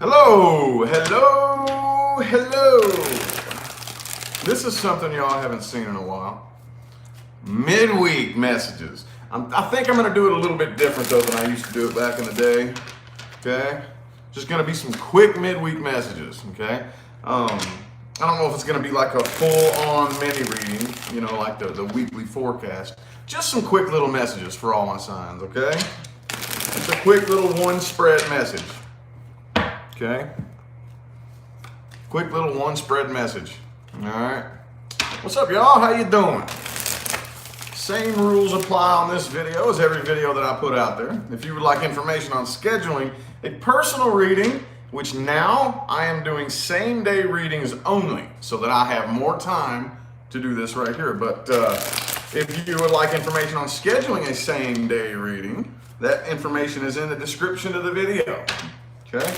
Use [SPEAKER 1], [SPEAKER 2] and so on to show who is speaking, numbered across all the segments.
[SPEAKER 1] Hello, hello, hello. This is something y'all haven't seen in a while. Midweek messages. I think I'm gonna do it a little bit different though than I used to do it back in the day. Okay? Just gonna be some quick midweek messages, okay? I don't know if it's gonna be like a full-on mini reading, you know, like the weekly forecast. Just some quick little messages for all my signs, okay? It's a quick little one spread message. Okay? Quick little one spread message. Alright? What's up, y'all? How you doing? Same rules apply on this video as every video that I put out there. If you would like information on scheduling a personal reading, which now I am doing same day readings only so that I have more time to do this right here. But if you would like information on scheduling a same day reading, that information is in the description of the video. Okay?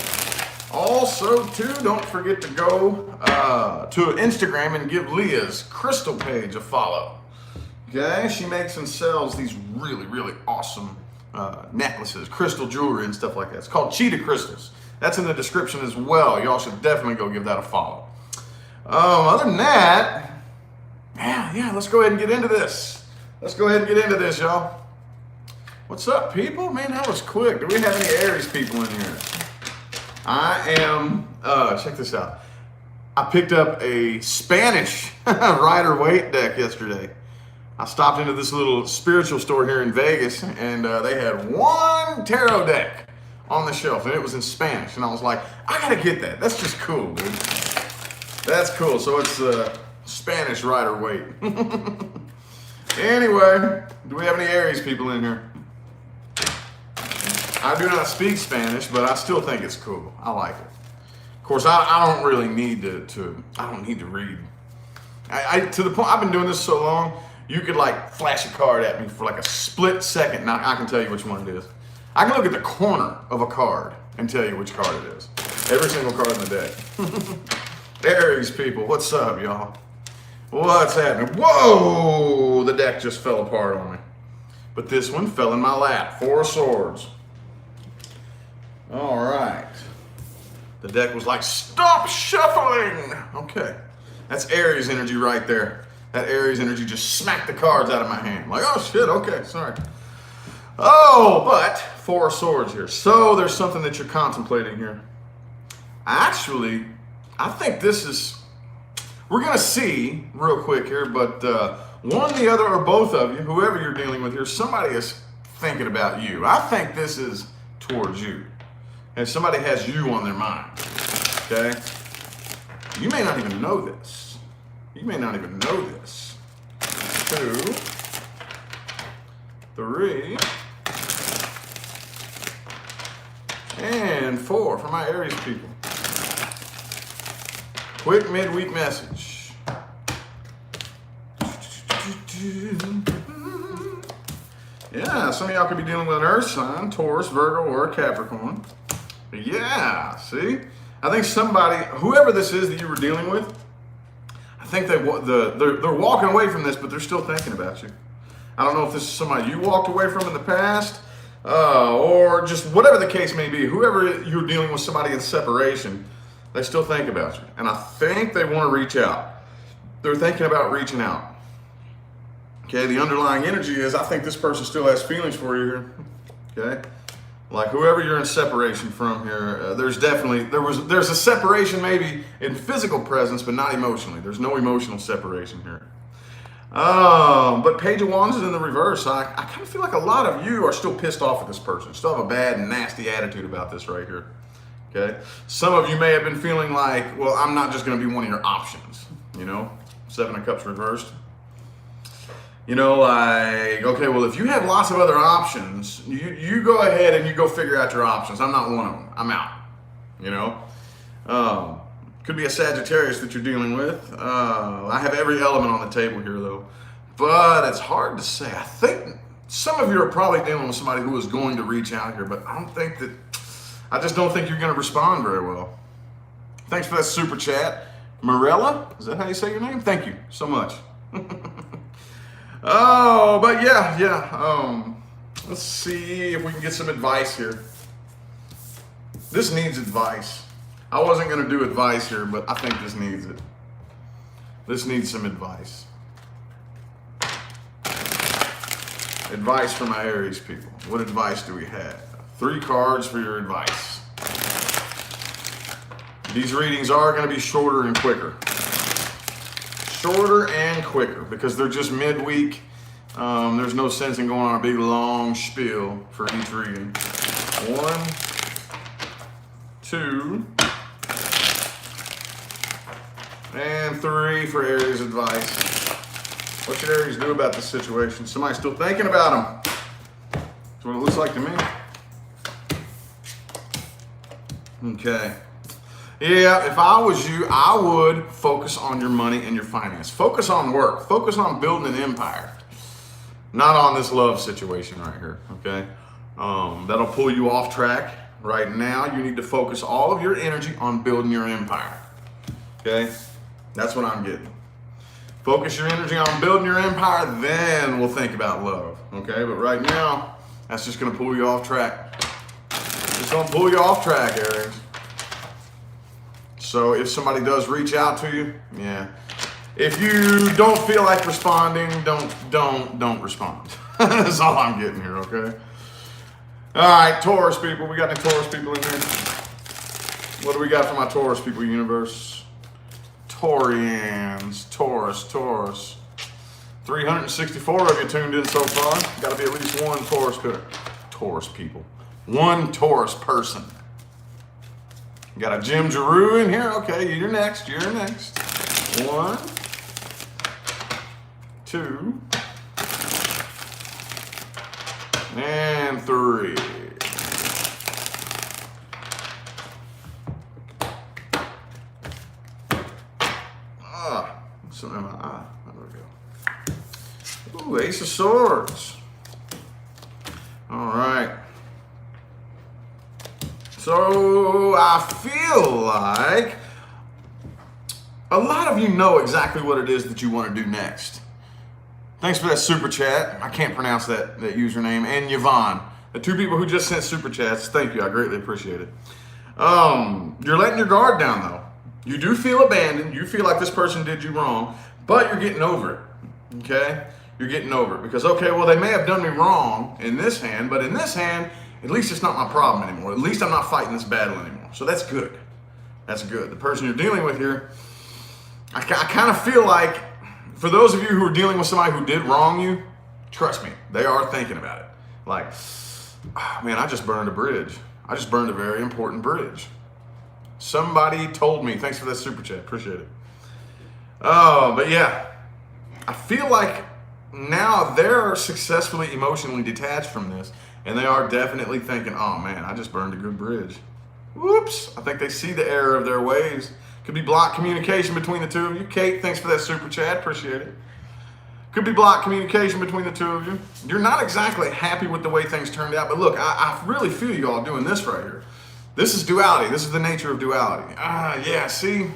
[SPEAKER 1] Also, too, don't forget to go to Instagram and give Leah's crystal page a follow. Okay? She makes and sells these really, really awesome necklaces, crystal jewelry and stuff like that. It's called Cheetah Crystals. That's in the description as well. Y'all should definitely go give that a follow. Other than that, yeah, let's go ahead and get into this. Let's go ahead and get into this, y'all. What's up, people? Man, that was quick. Do we have any Aries people in here? I am, check this out. I picked up a Spanish Rider-Waite deck yesterday. I stopped into this little spiritual store here in Vegas, and they had one tarot deck on the shelf, and it was in Spanish. And I was like, I gotta get that. That's just cool, dude. That's cool. So it's Spanish Rider-Waite. Anyway, do we have any Aries people in here? I do not speak Spanish, but I still think it's cool. I like it. Of course, I don't really need to I don't need to read. To the point, I've been doing this so long, you could like flash a card at me for like a split second, and I can tell you which one it is. I can look at the corner of a card and tell you which card it is. Every single card in the deck. Aries people, what's up, y'all? What's happening? Whoa! The deck just fell apart on me. But this one fell in my lap. Four of Swords. All right. The deck was like, stop shuffling. Okay. That's Aries energy right there. That Aries energy just smacked the cards out of my hand. Like, oh shit, okay, sorry. Oh, but Four of Swords here. So there's something that you're contemplating here. Actually, I think this is, we're going to see real quick here, but one, the other, or both of you, whoever you're dealing with here, somebody is thinking about you. I think this is towards you. And somebody has you on their mind, okay? You may not even know this. You may not even know this. 2, 3, and 4 for my Aries people. Quick midweek message. Yeah, some of y'all could be dealing with an Earth sign, Taurus, Virgo, or Capricorn. Yeah, see? I think somebody, whoever this is that you were dealing with, I think they're walking away from this, but they're still thinking about you. I don't know if this is somebody you walked away from in the past, or just whatever the case may be. Whoever you're dealing with, somebody in separation, they still think about you. And I think they want to reach out. They're thinking about reaching out. Okay, the underlying energy is, I think this person still has feelings for you here. Okay? Like whoever you're in separation from here, there's a separation maybe in physical presence, but not emotionally. There's no emotional separation here. But Page of Wands is in the reverse. I kind of feel like a lot of you are still pissed off at this person. Still have a bad and nasty attitude about this right here. Okay? Some of you may have been feeling like, well, I'm not just going to be one of your options. You know? 7 of Cups reversed. You know, like, okay, well, if you have lots of other options, you go ahead and you go figure out your options. I'm not one of them. I'm out. You know? Could be a Sagittarius that you're dealing with. I have every element on the table here, though. But it's hard to say. I think some of you are probably dealing with somebody who is going to reach out here, but I just don't think you're going to respond very well. Thanks for that super chat. Morella? Is that how you say your name? Thank you so much. Oh, but yeah. Let's see if we can get some advice here. This needs advice. I wasn't going to do advice here, but I think this needs it. This needs some advice. Advice for my Aries people. What advice do we have? 3 cards for your advice. These readings are going to be shorter and quicker. Shorter and quicker because they're just midweek. There's no sense in going on a big long spiel for each reading. 1, 2, and 3 for Aries advice. What should Aries do about this situation? Somebody's still thinking about them. That's what it looks like to me. Okay. Yeah, if I was you, I would focus on your money and your finance. Focus on work. Focus on building an empire. Not on this love situation right here, okay? That'll pull you off track. Right now, you need to focus all of your energy on building your empire, okay? That's what I'm getting. Focus your energy on building your empire, then we'll think about love, okay? But right now, that's just gonna pull you off track. It's gonna pull you off track, Aries. So if somebody does reach out to you, yeah. If you don't feel like responding, don't respond. That's all I'm getting here, okay? All right, Taurus people. We got any Taurus people in here? What do we got for my Taurus people, universe? Taurians, Taurus. 364 of you tuned in so far. Got to be at least one Taurus people. One Taurus person. Got a Jim Giroux in here. Okay, you're next. 1, 2, and 3. Something in my eye. There we go. Ooh, Ace of Swords. All right. So I feel like a lot of you know exactly what it is that you want to do next. Thanks for that super chat. I can't pronounce that username. And Yvonne, the 2 people who just sent super chats, thank you. I greatly appreciate it. You're letting your guard down though. You do feel abandoned. You feel like this person did you wrong, but you're getting over it, okay? You're getting over it because, okay, well, they may have done me wrong in this hand, but in this hand, at least it's not my problem anymore. At least I'm not fighting this battle anymore. So that's good. That's good. The person you're dealing with here, I kind of feel like, for those of you who are dealing with somebody who did wrong you, trust me, they are thinking about it. Like, oh, man, I just burned a bridge. I just burned a very important bridge. Somebody told me. Thanks for that super chat. Appreciate it. Oh, but yeah, I feel like now they're successfully emotionally detached from this, and they are definitely thinking, oh man, I just burned a good bridge. Whoops. I think they see the error of their ways. Could be blocked communication between the 2 of you. Kate, thanks for that super chat. Appreciate it. Could be blocked communication between the 2 of you. You're not exactly happy with the way things turned out, but look, I really feel you all doing this right here. This is duality. This is the nature of duality. Yeah, see,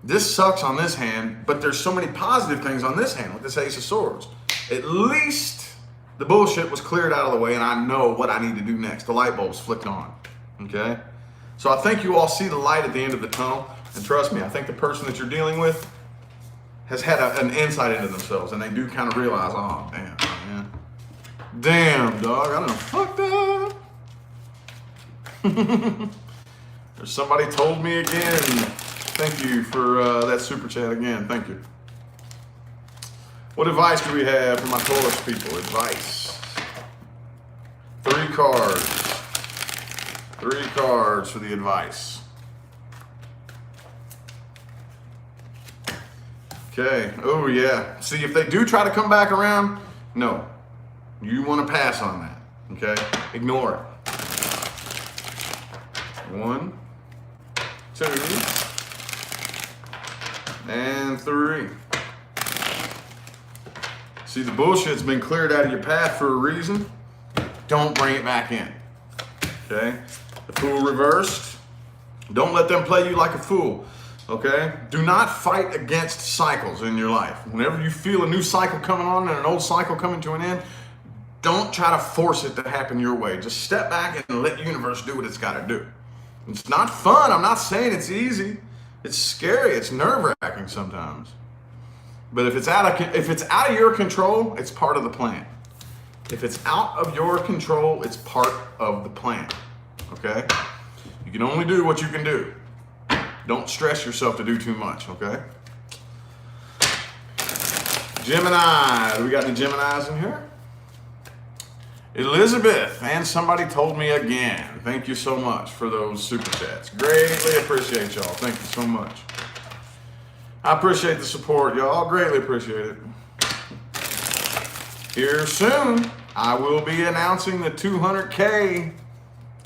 [SPEAKER 1] this sucks on this hand, but there's so many positive things on this hand with this Ace of Swords. At least the bullshit was cleared out of the way and I know what I need to do next. The light bulb's flicked on, okay? So I think you all see the light at the end of the tunnel, and trust me, I think the person that you're dealing with has had an insight into themselves, and they do kind of realize, oh, damn, man. Damn, dog, I done fucked up. There's somebody told me again. Thank you for that super chat again. Thank you. What advice do we have for my Taurus people? Advice. 3 cards. 3 cards for the advice. Okay. Oh, yeah. See, if they do try to come back around, no. You want to pass on that. Okay? Ignore it. 1, 2, and 3. See, the bullshit's been cleared out of your path for a reason. Don't bring it back in. Okay? The Fool reversed. Don't let them play you like a fool. Okay? Do not fight against cycles in your life. Whenever you feel a new cycle coming on and an old cycle coming to an end, don't try to force it to happen your way. Just step back and let the universe do what it's got to do. It's not fun. I'm not saying it's easy. It's scary. It's nerve-wracking sometimes. But if it's out of your control, it's part of the plan. If it's out of your control, it's part of the plan. Okay? You can only do what you can do. Don't stress yourself to do too much, okay? Gemini. Do we got any Geminis in here? Elizabeth, and somebody told me again. Thank you so much for those super chats. Greatly appreciate y'all. Thank you so much. I appreciate the support, y'all. Greatly appreciate it. Here soon, I will be announcing the 200K,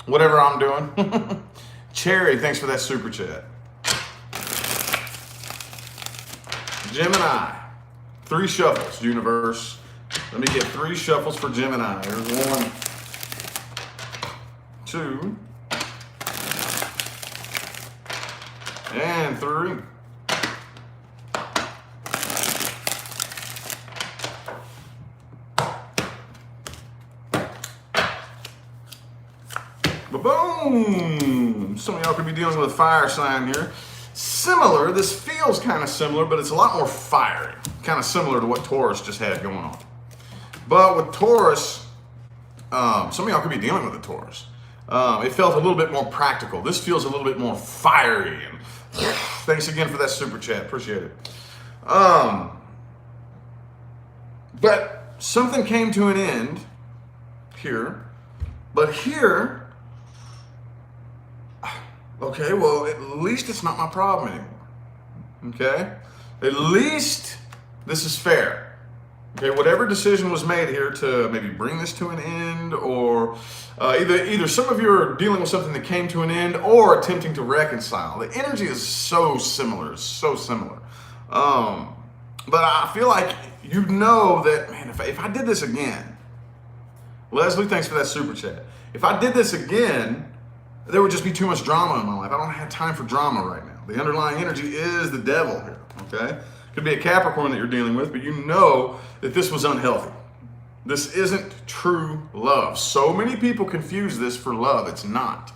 [SPEAKER 1] whatever I'm doing. Cherry, thanks for that super chat. Gemini, 3 shuffles, universe. Let me get 3 shuffles for Gemini. Here's 1, 2, and 3. Boom! Some of y'all could be dealing with a fire sign here. Similar, this feels kind of similar, but it's a lot more fiery. Kind of similar to what Taurus just had going on. But with Taurus, some of y'all could be dealing with a Taurus. It felt a little bit more practical. This feels a little bit more fiery. And thanks again for that super chat. Appreciate it. But something came to an end here. But here, okay, well, at least it's not my problem anymore. Okay? At least this is fair. Okay, whatever decision was made here to maybe bring this to an end, or either some of you are dealing with something that came to an end or attempting to reconcile. The energy is so similar, so similar. But I feel like you know that, man, if I did this again, Leslie, thanks for that super chat. If I did this again, there would just be too much drama in my life. I don't have time for drama right now. The underlying energy is the devil here, okay? Could be a Capricorn that you're dealing with, but you know that this was unhealthy. This isn't true love. So many people confuse this for love. It's not,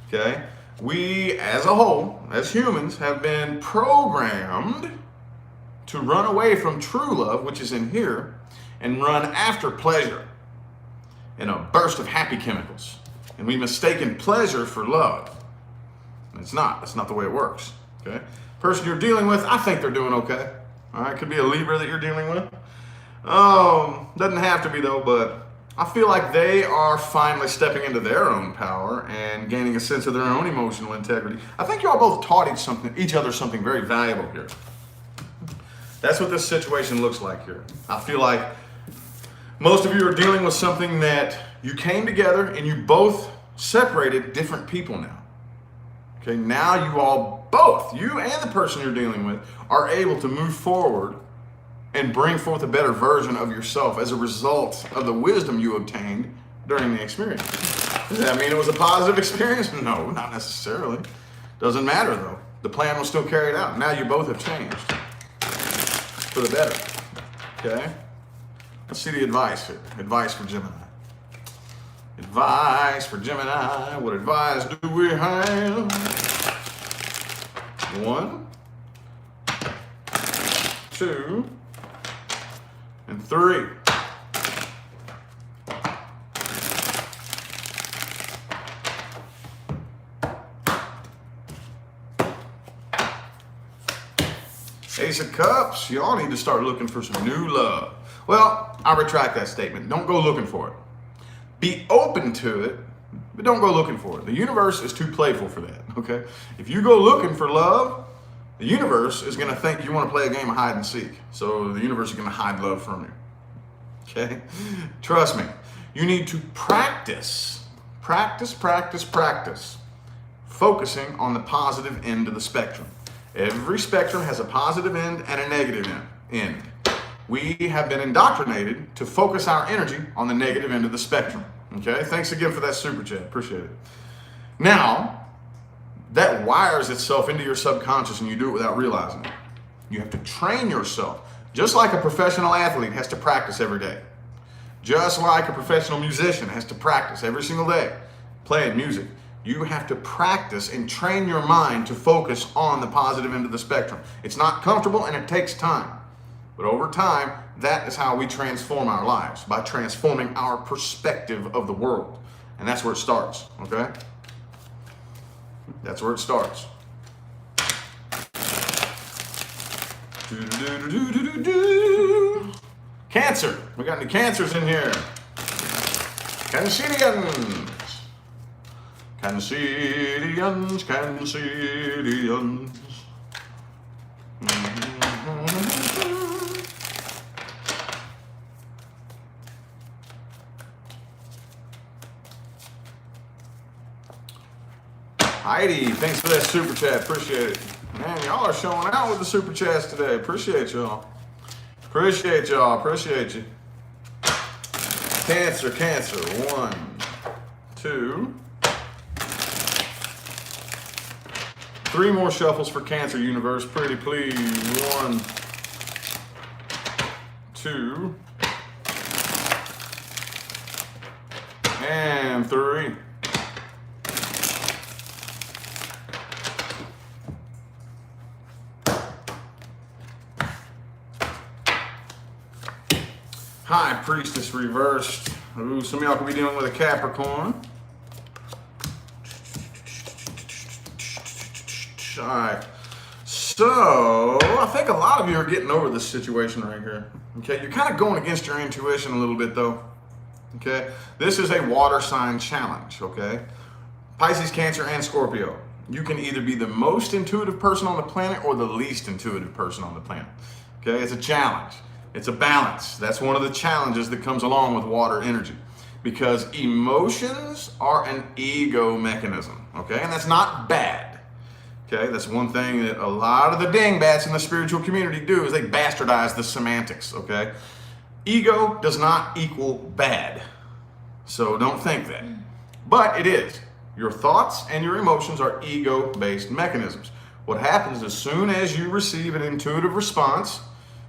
[SPEAKER 1] okay? We, as a whole, as humans, have been programmed to run away from true love, which is in here, and run after pleasure in a burst of happy chemicals. And we've mistaken pleasure for love. And it's not. That's not the way it works, okay? Person you're dealing with, I think they're doing okay. All right, could be a Libra that you're dealing with. Doesn't have to be though, but I feel like they are finally stepping into their own power and gaining a sense of their own emotional integrity. I think you all both taught each other something very valuable here. That's what this situation looks like here. I feel like most of you are dealing with something that you came together and you both separated different people now. Okay, now you all both, you and the person you're dealing with, are able to move forward and bring forth a better version of yourself as a result of the wisdom you obtained during the experience. Does that mean it was a positive experience? No, not necessarily. Doesn't matter though. The plan was still carried out. Now you both have changed for the better. Okay? Let's see the advice here. Advice for Gemini. Advice for Gemini. What advice do we have? 1, 2, and 3. Ace of Cups, y'all need to start looking for some new love. Well, I retract that statement. Don't go looking for it. Be open to it, but don't go looking for it. The universe is too playful for that, okay? If you go looking for love, the universe is going to think you want to play a game of hide and seek. So the universe is going to hide love from you, okay? Trust me. You need to practice, focusing on the positive end of the spectrum. Every spectrum has a positive end and a negative end. We have been indoctrinated to focus our energy on the negative end of the spectrum. Okay, thanks again for that super chat. Appreciate it. Now, that wires itself into your subconscious and you do it without realizing it. You have to train yourself, just like a professional athlete has to practice every day. Just like a professional musician has to practice every single day playing music. You have to practice and train your mind to focus on the positive end of the spectrum. It's not comfortable and it takes time. But over time, that is how we transform our lives, by transforming our perspective of the world. And that's where it starts, okay? That's where it starts. Cancer. We got any Cancers in here? Cancerians. Cancerians, Cancerians. Heidi, thanks for that super chat. Appreciate it. Man, y'all are showing out with the super chats today. Appreciate y'all. Appreciate y'all. Appreciate you. Cancer, Cancer. 1, 2. 3 more shuffles for Cancer universe. Pretty please. 1, 2, and 3. High Priestess reversed. Ooh, some of y'all could be dealing with a Capricorn. All right. So, I think a lot of you are getting over this situation right here. Okay, you're kind of going against your intuition a little bit though. Okay, this is a water sign challenge. Okay, Pisces, Cancer, and Scorpio. You can either be the most intuitive person on the planet or the least intuitive person on the planet. Okay, it's a challenge. It's a balance. That's one of the challenges that comes along with water energy, because emotions are an ego mechanism, okay? And that's not bad, okay? That's one thing that a lot of the dingbats in the spiritual community do, is they bastardize the semantics, okay? Ego does not equal bad, so don't think that. But it is. Your thoughts and your emotions are ego-based mechanisms. What happens as soon as you receive an intuitive response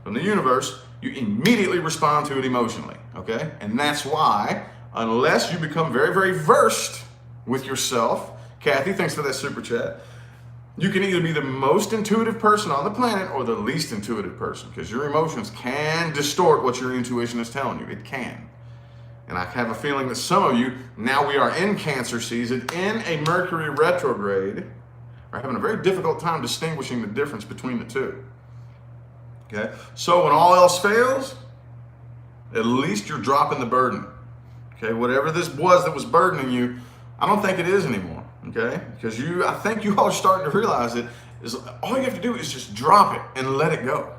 [SPEAKER 1] from the universe, you immediately respond to it emotionally, okay? And that's why, unless you become very, very versed with yourself, Kathy, thanks for that super chat, you can either be the most intuitive person on the planet or the least intuitive person, because your emotions can distort what your intuition is telling you. It can. And I have a feeling that some of you, now we are in Cancer season, in a Mercury retrograde, are having a very difficult time distinguishing the difference between the two. Okay, so when all else fails, at least you're dropping the burden. Okay, whatever this was that was burdening you, I don't think it is anymore. Okay, because I think you all are starting to realize it is all you have to do is just drop it and let it go.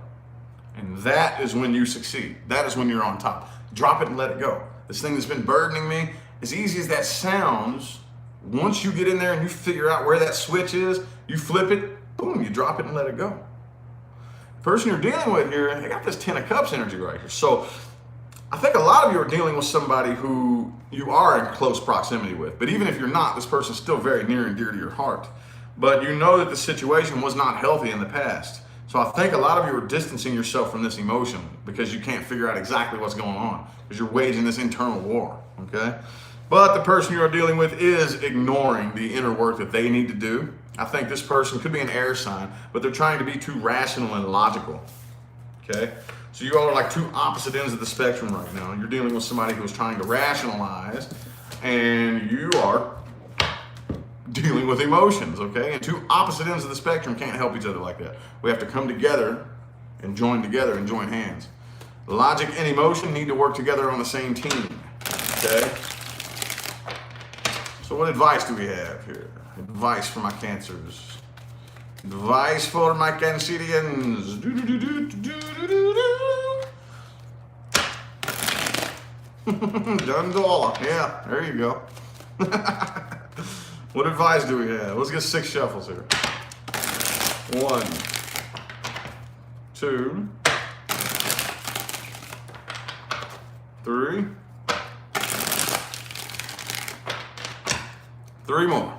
[SPEAKER 1] And that is when you succeed. That is when you're on top. Drop it and let it go. This thing that's been burdening me, as easy as that sounds, once you get in there and you figure out where that switch is, you flip it, boom, you drop it and let it go. Person you're dealing with here, they got this 10 of Cups energy right here. So I think a lot of you are dealing with somebody who you are in close proximity with. But even if you're not, this person's still very near and dear to your heart. But you know that the situation was not healthy in the past. So I think a lot of you are distancing yourself from this emotion because you can't figure out exactly what's going on, because you're waging this internal war, okay? But the person you are dealing with is ignoring the inner work that they need to do. I think this person could be an air sign, but they're trying to be too rational and logical, okay? So you all are like two opposite ends of the spectrum right now. You're dealing with somebody who's trying to rationalize, and you are dealing with emotions, okay? And two opposite ends of the spectrum can't help each other like that. We have to come together and join hands. Logic and emotion need to work together on the same team, okay? So what advice do we have here? Advice for my Cancers. Advice for my Cancerians. $1. Yeah, there you go. What advice do we have? Let's get 6 shuffles here. 1, 2, 3. 3 more.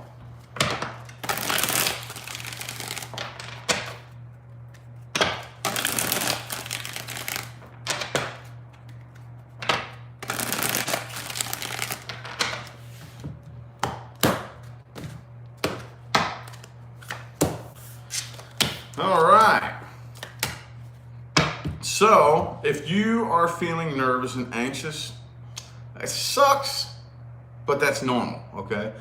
[SPEAKER 1] All right. So, if you are feeling nervous and anxious, it sucks, but that's normal, okay?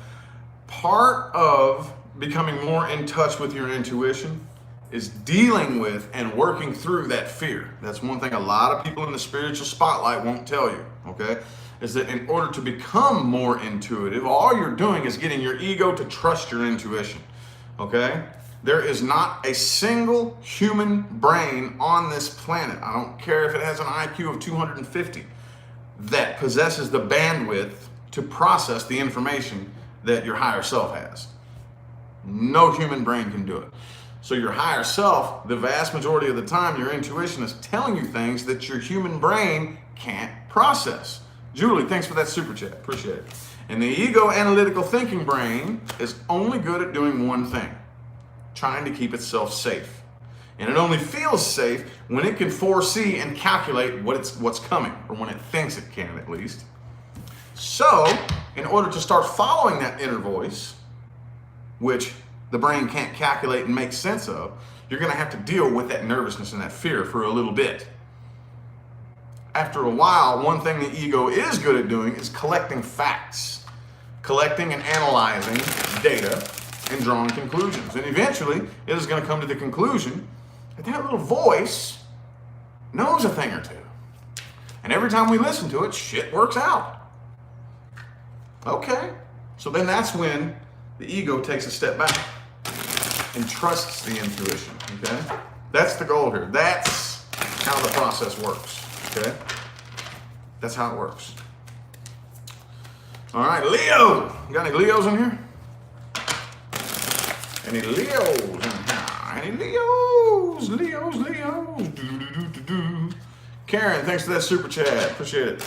[SPEAKER 1] Part of becoming more in touch with your intuition is dealing with and working through that fear. That's one thing a lot of people in the spiritual spotlight won't tell you, okay? Is that in order to become more intuitive, all you're doing is getting your ego to trust your intuition, okay? There is not a single human brain on this planet, I don't care if it has an IQ of 250, that possesses the bandwidth to process the information that your higher self has. No human brain can do it. So your higher self, the vast majority of the time, your intuition is telling you things that your human brain can't process. Julie, thanks for that super chat. Appreciate it. And the ego analytical thinking brain is only good at doing one thing, trying to keep itself safe. And it only feels safe when it can foresee and calculate what's coming, or when it thinks it can at least. So, in order to start following that inner voice, which the brain can't calculate and make sense of, you're going to have to deal with that nervousness and that fear for a little bit. After a while, one thing the ego is good at doing is collecting facts, collecting and analyzing data, and drawing conclusions. And eventually, it is going to come to the conclusion that that little voice knows a thing or two. And every time we listen to it, shit works out. Okay, so then that's when the ego takes a step back and trusts the intuition, okay? That's the goal here. That's how the process works, okay? That's how it works. All right, Leo. You got any Leos in here? Any Leos in here? Any Leos? Leos. Do. Karen, thanks for that super chat. Appreciate it.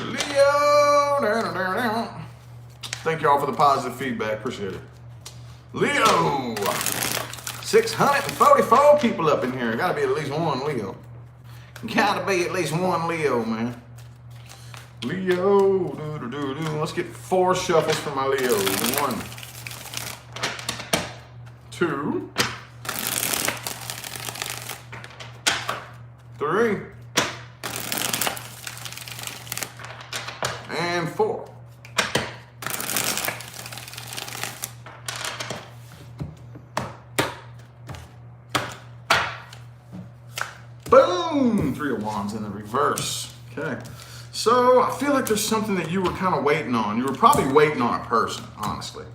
[SPEAKER 1] Leo. Thank you all for the positive feedback. Appreciate it. Leo. 644 people up in here. Gotta be at least one Leo. Gotta be at least one Leo, man. Leo. Let's get 4 shuffles for my Leos. 1, 2, 3, and 4. Boom! 3 of Wands in the reverse. Okay. So I feel like there's something that you were kind of waiting on. You were probably waiting on a person, honestly,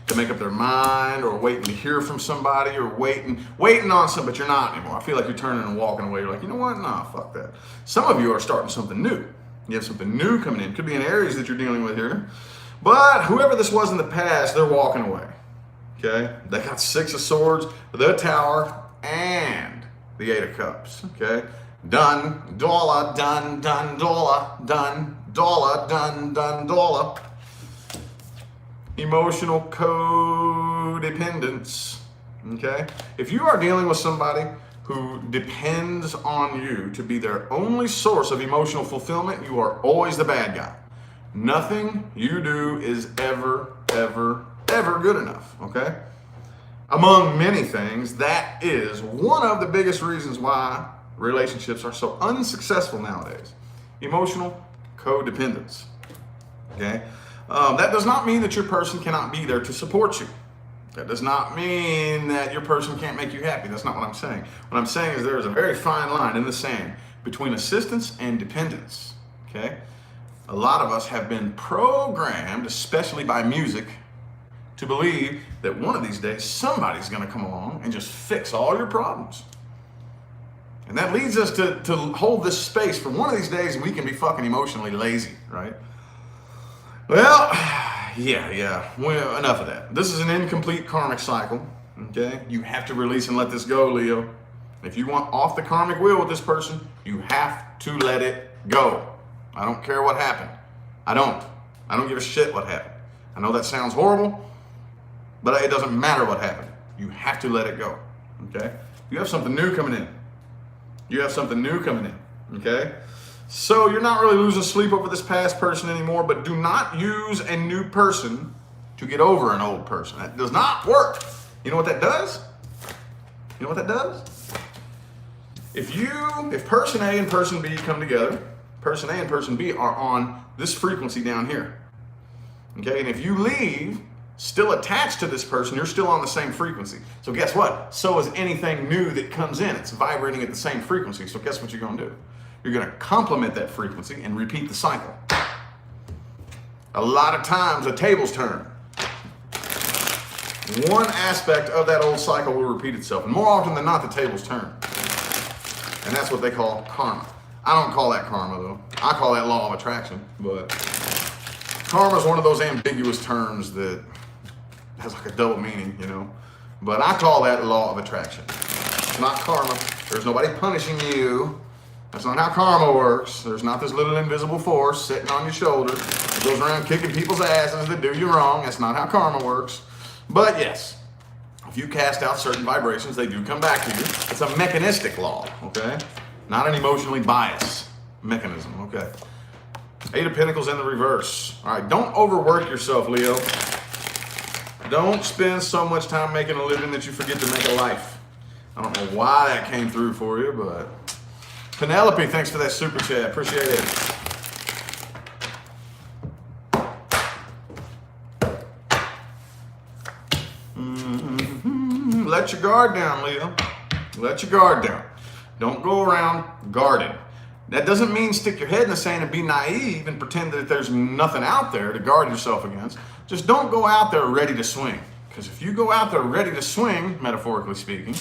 [SPEAKER 1] to make up their mind, or waiting to hear from somebody, or waiting on something, but you're not anymore. I feel like you're turning and walking away. You're like, you know what? Nah, fuck that. Some of you are starting something new. You have something new coming in. Could be in Aries that you're dealing with here. But whoever this was in the past, they're walking away. Okay? They got 6 of Swords, the Tower, and the 8 of Cups. Okay? Done, dollar, done, dollar, done, dollar, done, dollar. Emotional codependence. Okay? If you are dealing with somebody who depends on you to be their only source of emotional fulfillment, you are always the bad guy. Nothing you do is ever good enough, okay? Among many things, that is one of the biggest reasons why relationships are so unsuccessful nowadays. Emotional codependence, okay? That does not mean that your person cannot be there to support you. That does not mean that your person can't make you happy. That's not what I'm saying. What I'm saying is there is a very fine line in the sand between assistance and dependence, okay? A lot of us have been programmed, especially by music, to believe that one of these days somebody's gonna come along and just fix all your problems. And that leads us to hold this space for one of these days we can be fucking emotionally lazy, right? Well, yeah. Well, enough of that. This is an incomplete karmic cycle, okay? You have to release and let this go, Leo. If you want off the karmic wheel with this person, you have to let it go. I don't care what happened. I don't give a shit what happened. I know that sounds horrible, but it doesn't matter what happened. You have to let it go, okay? You have something new coming in. Okay? So you're not really losing sleep over this past person anymore, but do not use a new person to get over an old person. That does not work. You know what that does? You know what that does? If person A and person B come together, person A and person B are on this frequency down here. Okay, and if you leave, still attached to this person, you're still on the same frequency. So guess what? So is anything new that comes in. It's vibrating at the same frequency. So guess what you're going to do? You're going to complement that frequency and repeat the cycle. A lot of times the tables turn. One aspect of that old cycle will repeat itself. And more often than not, the tables turn. And that's what they call karma. I don't call that karma, though. I call that law of attraction. But karma is one of those ambiguous terms that has like a double meaning, you know. But I call that law of attraction. It's not karma. There's nobody punishing you. That's not how karma works. There's not this little invisible force sitting on your shoulder that goes around kicking people's asses that do you wrong. That's not how karma works. But yes, if you cast out certain vibrations, they do come back to you. It's a mechanistic law, okay? Not an emotionally biased mechanism, okay? Eight of Pentacles in the reverse. All right, don't overwork yourself, Leo. Don't spend so much time making a living that you forget to make a life. I don't know why that came through for you, but Penelope, thanks for that super chat. Appreciate it. Let your guard down, Leo. Let your guard down. Don't go around guarded. That doesn't mean stick your head in the sand and be naive and pretend that there's nothing out there to guard yourself against. Just don't go out there ready to swing. Because if you go out there ready to swing, metaphorically speaking,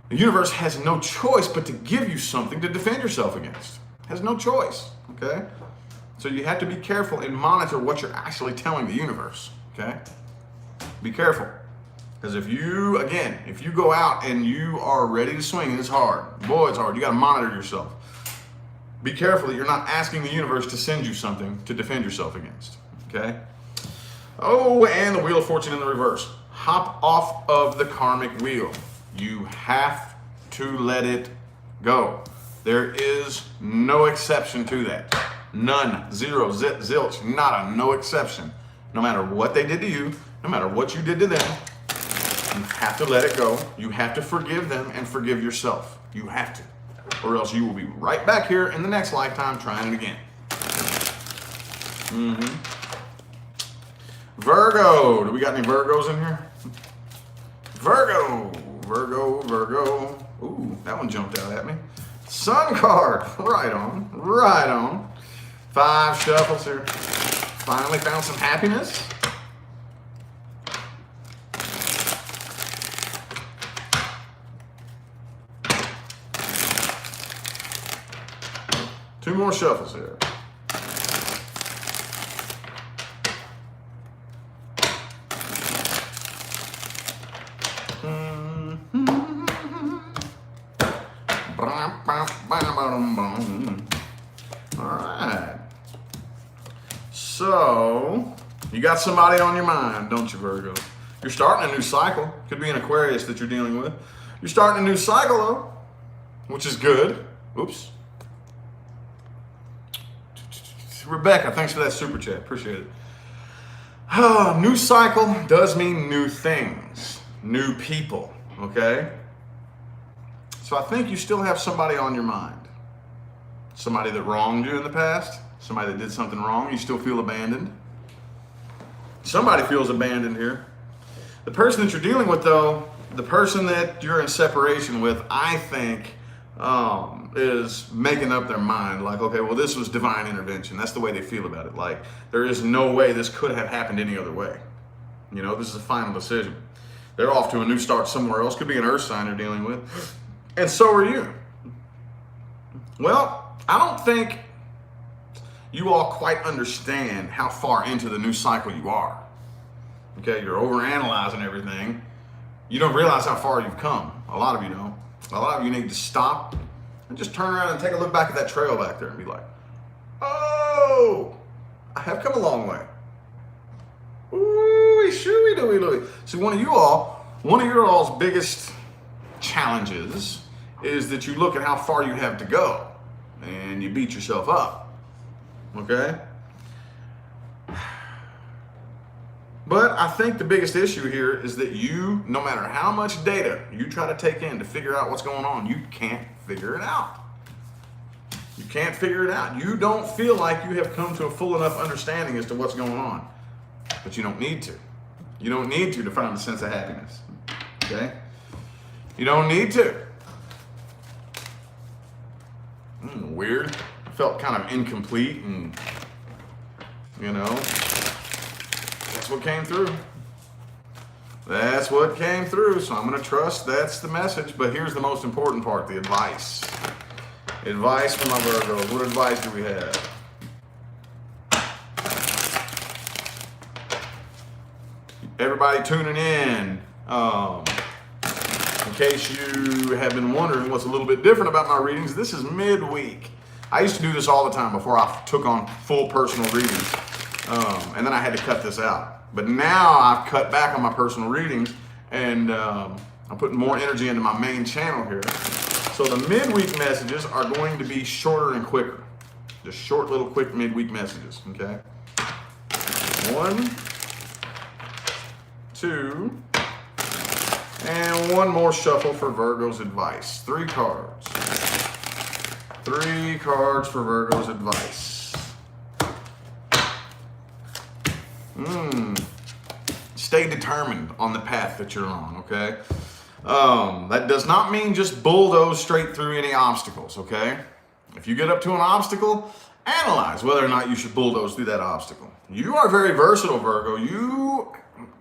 [SPEAKER 1] the universe has no choice but to give you something to defend yourself against. It has no choice, okay? So you have to be careful and monitor what you're actually telling the universe, okay? Be careful. Because if you go out and you are ready to swing, it's hard. Boy, it's hard. You got to monitor yourself. Be careful that you're not asking the universe to send you something to defend yourself against, okay? Oh, and the Wheel of Fortune in the reverse. Hop off of the karmic wheel. You have to let it go. There is no exception to that. None. Zero. Zilch. Nada. No exception. No matter what they did to you, no matter what you did to them, you have to let it go. You have to forgive them and forgive yourself. You have to. Or else you will be right back here in the next lifetime trying it again. Virgo. Do we got any Virgos in here? Virgo. Virgo. Ooh, that one jumped out at me. Sun card. Right on. Right on. 5 shuffles here. Finally found some happiness. Two more shuffles here. All right. So, you got somebody on your mind, don't you, Virgo? You're starting a new cycle. Could be an Aquarius that you're dealing with. You're starting a new cycle, though, which is good. Oops. Rebecca, thanks for that super chat. Appreciate it. New cycle does mean new things, new people, okay? So I think you still have somebody on your mind. Somebody that wronged you in the past, somebody that did something wrong, you still feel abandoned. Somebody feels abandoned here. The person that you're dealing with, though, the person that you're in separation with, I think, is making up their mind like, okay, well, this was divine intervention. That's the way they feel about it. Like, there is no way this could have happened any other way. You know, this is a final decision. They're off to a new start somewhere else. Could be an earth sign you're dealing with. And so are you. Well, I don't think you all quite understand how far into the new cycle you are. Okay, you're overanalyzing everything. You don't realize how far you've come. A lot of you don't. A lot of you need to stop and just turn around and take a look back at that trail back there and be like, oh, I have come a long way. Ooh, shooey dooey dooey. See, one of your all's biggest challenges is that you look at how far you have to go and you beat yourself up. Okay? But I think the biggest issue here is that you, no matter how much data you try to take in to figure out what's going on, you can't figure it out. You can't figure it out. You don't feel like you have come to a full enough understanding as to what's going on. But you don't need to. You don't need to find a sense of happiness. Okay? You don't need to. Weird. Felt kind of incomplete, and you know, that's what came through. That's what came through. So I'm going to trust that's the message. But here's the most important part, the advice. Advice from my Virgos. What advice do we have? Everybody tuning in, in case you have been wondering what's a little bit different about my readings, this is midweek. I used to do this all the time before I took on full personal readings, and then I had to cut this out. But now I've cut back on my personal readings, and I'm putting more energy into my main channel here. So the midweek messages are going to be shorter and quicker. Just short little quick midweek messages, okay? 1, 2, and one more shuffle for Virgo's advice. 3 cards. 3 cards for Virgo's advice. Stay determined on the path that you're on, okay? That does not mean just bulldoze straight through any obstacles, okay? If you get up to an obstacle, analyze whether or not you should bulldoze through that obstacle. You are very versatile, Virgo. You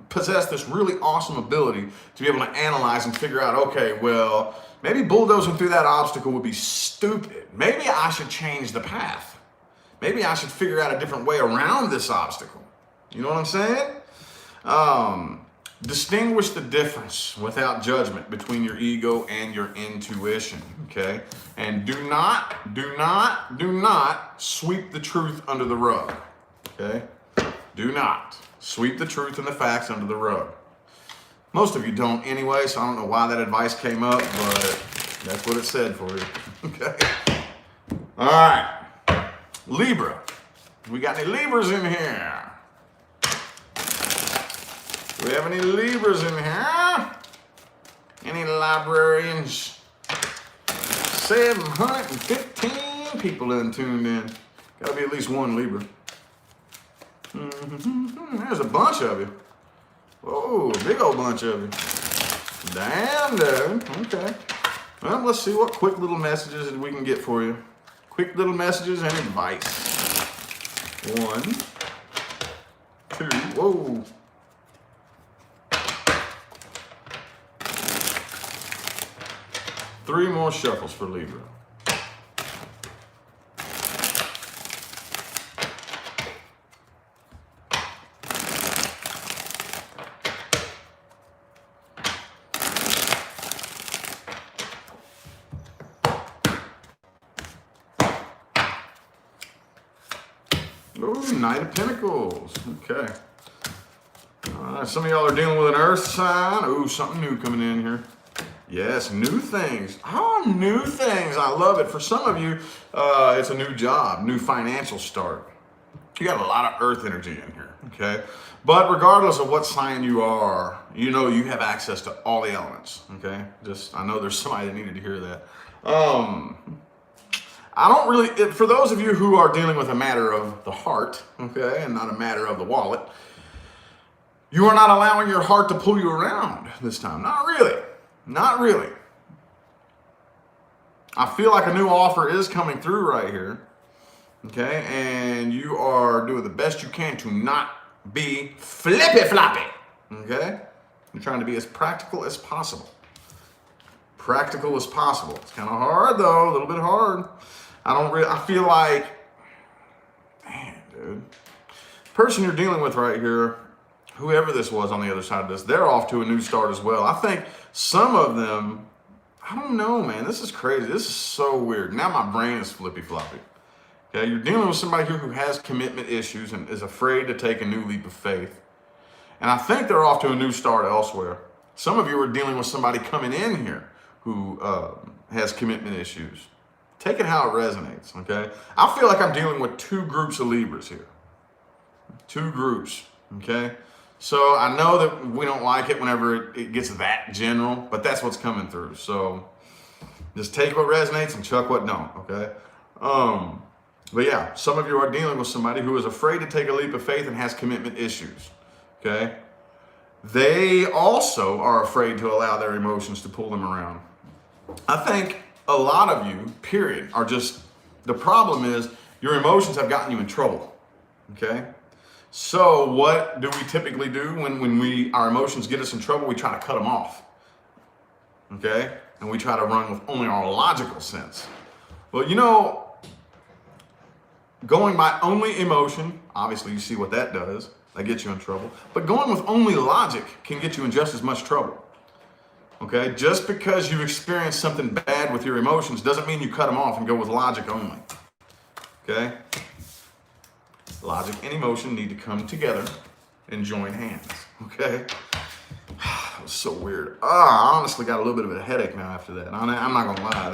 [SPEAKER 1] possess this really awesome ability to be able to analyze and figure out, okay, well, maybe bulldozing through that obstacle would be stupid. Maybe I should change the path. Maybe I should figure out a different way around this obstacle. You know what I'm saying? Distinguish the difference without judgment between your ego and your intuition, okay? And do not sweep the truth under the rug, okay? Do not sweep the truth and the facts under the rug. Most of you don't anyway, so I don't know why that advice came up, but that's what it said for you, okay? All right, Libra. We got any Libras in here? Do we have any Libras in here? Any librarians? 715 people in tuned in. Gotta be at least one Libra. There's a bunch of you. Oh, a big old bunch of you. Damn, dude. Okay. Well, let's see what quick little messages we can get for you. Quick little messages and advice. 1, 2, whoa. 3 more shuffles for Libra. Ooh, Knight of Pentacles. Okay. Some of y'all are dealing with an earth sign. Ooh, something new coming in here. Yes, new things. Oh, new things. I love it. For some of you, it's a new job, new financial start. You got a lot of earth energy in here, okay? But regardless of what sign you are, you know you have access to all the elements, okay? I know there's somebody that needed to hear that. I don't really, for those of you who are dealing with a matter of the heart, okay, and not a matter of the wallet, you are not allowing your heart to pull you around this time. Not really. Not really. I feel like a new offer is coming through right here, okay, and you are doing the best you can to not be flippy-floppy, okay? You're trying to be as practical as possible. Practical as possible. It's kind of hard, though, a little bit hard. I feel like, man, dude, the person you're dealing with right here, whoever this was on the other side of this, they're off to a new start as well. I think some of them, I don't know, man, this is crazy. This is so weird. Now my brain is flippy-floppy. Okay, you're dealing with somebody here who has commitment issues and is afraid to take a new leap of faith. And I think they're off to a new start elsewhere. Some of you are dealing with somebody coming in here who has commitment issues. Take it how it resonates, okay? I feel like I'm dealing with 2 groups of Libras here. 2 groups, okay? So I know that we don't like it whenever it gets that general, but that's what's coming through. So just take what resonates and chuck what don't, okay? But yeah, some of you are dealing with somebody who is afraid to take a leap of faith and has commitment issues, okay? They also are afraid to allow their emotions to pull them around. I think a lot of you, period, are just, the problem is your emotions have gotten you in trouble, okay? So what do we typically do when our emotions get us in trouble? We try to cut them off, okay? And we try to run with only our logical sense. Well, you know, going by only emotion, obviously you see what that does. That gets you in trouble. But going with only logic can get you in just as much trouble. Okay? Just because you experience something bad with your emotions doesn't mean you cut them off and go with logic only. Okay? Logic and emotion need to come together and join hands. Okay? That was so weird. I honestly got a little bit of a headache now after that. I'm not gonna lie.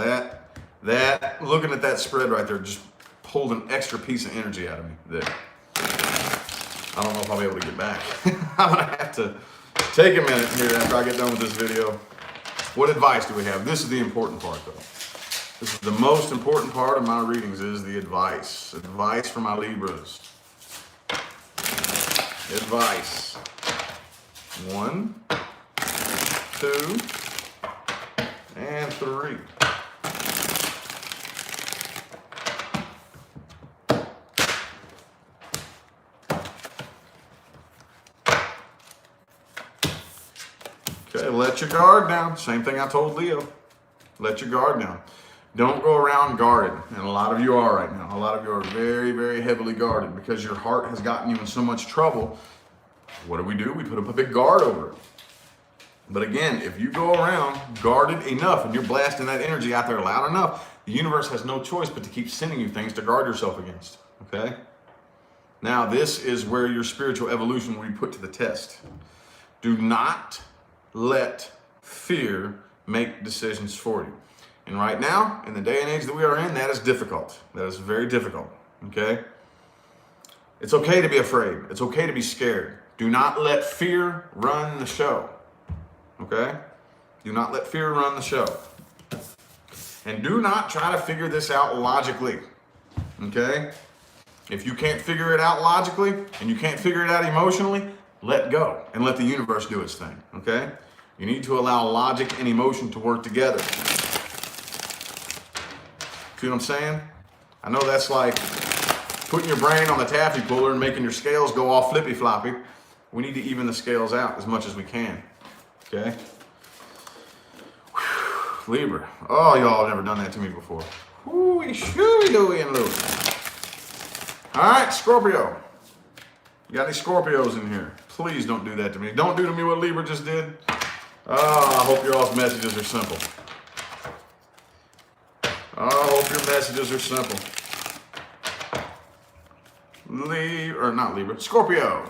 [SPEAKER 1] That looking at that spread right there just pulled an extra piece of energy out of me there. I don't know if I'll be able to get back. I'm gonna have to take a minute here after I get done with this video. What advice do we have? This is the important part though. This is the most important part of my readings is the advice. Advice for my Libras. Advice. 1, 2, and 3. Okay, let your guard down. Same thing I told Leo. Let your guard down. Don't go around guarded. And a lot of you are right now. A lot of you are very, very heavily guarded because your heart has gotten you in so much trouble. What do? We put up a big guard over it. But again, if you go around guarded enough and you're blasting that energy out there loud enough, the universe has no choice but to keep sending you things to guard yourself against. Okay? Now, this is where your spiritual evolution will be put to the test. Do not let fear make decisions for you. And right now, in the day and age that we are in, that is difficult. That is very difficult, okay? It's okay to be afraid. It's okay to be scared. Do not let fear run the show, okay? Do not let fear run the show. And do not try to figure this out logically, okay? If you can't figure it out logically and you can't figure it out emotionally, let go and let the universe do its thing, okay? You need to allow logic and emotion to work together. See what I'm saying? I know that's like putting your brain on the taffy puller and making your scales go all flippy floppy. We need to even the scales out as much as we can, okay? Whew. Libra. Oh, y'all have never done that to me before. Hooey, shooey, dooey, and looey. All right, Scorpio. You got any Scorpios in here? Please don't do that to me. Don't do to me what Libra just did. Oh, I hope your all's messages are simple. I hope your messages are simple. Not Libra, Scorpio.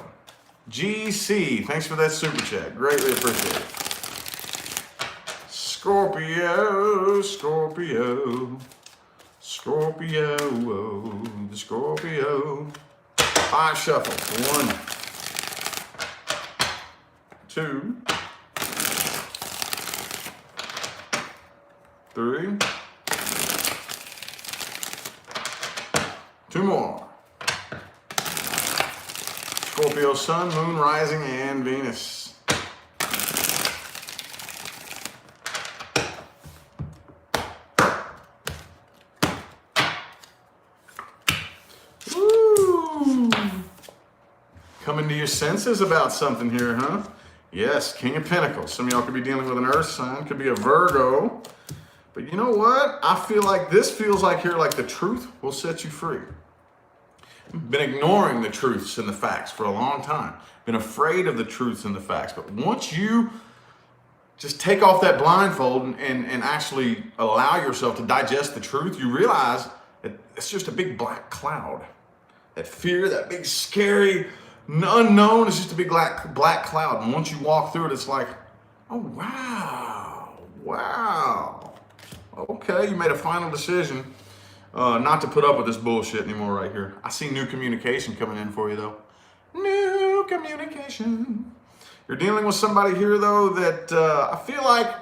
[SPEAKER 1] GC, thanks for that super chat. Greatly appreciate it. Scorpio, Scorpio, Scorpio, the Scorpio. 5 shuffle. 1, 2, 3. 2 more. Scorpio, Sun, Moon, Rising, and Venus. Woo! Coming to your senses about something here, huh? Yes, King of Pentacles. Some of y'all could be dealing with an Earth sign, could be a Virgo. But you know what? I feel like this feels like here, like the truth will set you free. Been ignoring the truths and the facts for a long time. Been afraid of the truths and the facts. But once you just take off that blindfold and actually allow yourself to digest the truth, you realize that it's just a big black cloud. That fear, that big scary unknown is just a big black cloud. And once you walk through it, it's like, oh, wow. Okay, you made a final decision not to put up with this bullshit anymore right here. I see new communication coming in for you though. New no communication. You're dealing with somebody here, though, that I feel like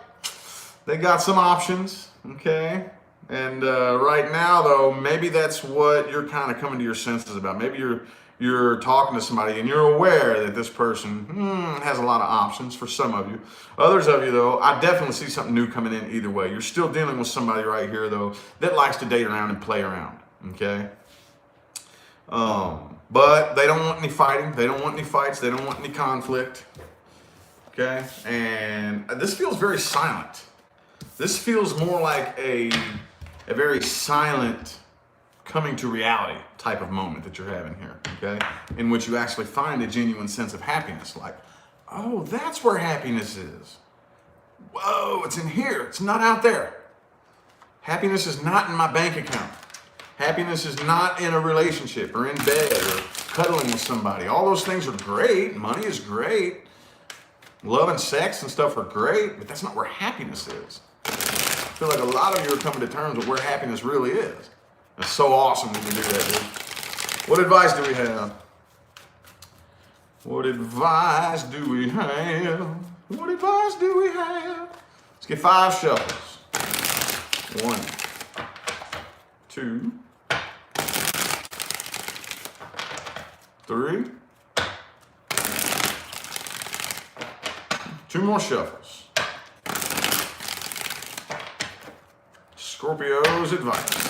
[SPEAKER 1] they got some options, okay? And right now, though, maybe that's what you're kind of coming to your senses about. Maybe you're talking to somebody and you're aware that this person has a lot of options for some of you. Others of you, though, I definitely see something new coming in either way. You're still dealing with somebody right here, though, that likes to date around and play around, okay? But they don't want any fighting. They don't want any fights. They don't want any conflict, okay? And this feels very silent. This feels more like a very silent coming to reality type of moment that you're having here, okay? In which you actually find a genuine sense of happiness. Like, oh, that's where happiness is. Whoa, it's in here. It's not out there. Happiness is not in my bank account. Happiness is not in a relationship or in bed or cuddling with somebody. All those things are great. Money is great. Love and sex and stuff are great, but that's not where happiness is. I feel like a lot of you are coming to terms with where happiness really is. It's so awesome when you do that, dude. What advice do we have? What advice do we have? What advice do we have? Let's get 5 shuffles. 1, 2, 3. 2 more shuffles. Scorpio's advice.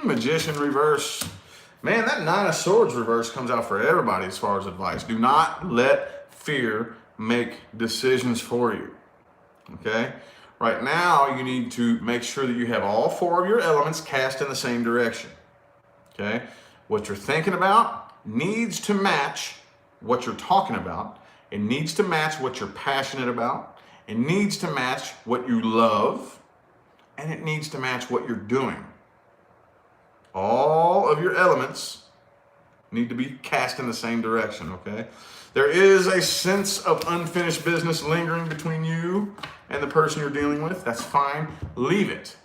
[SPEAKER 1] Magician reverse. Man, that 9 of Swords reverse comes out for everybody as far as advice. Do not let fear make decisions for you. Okay? Right now, you need to make sure that you have all 4 of your elements cast in the same direction. Okay? What you're thinking about needs to match what you're talking about. It needs to match what you're passionate about. It needs to match what you love. And it needs to match what you're doing. All of your elements need to be cast in the same direction, okay? There is a sense of unfinished business lingering between you and the person you're dealing with. That's fine. Leave it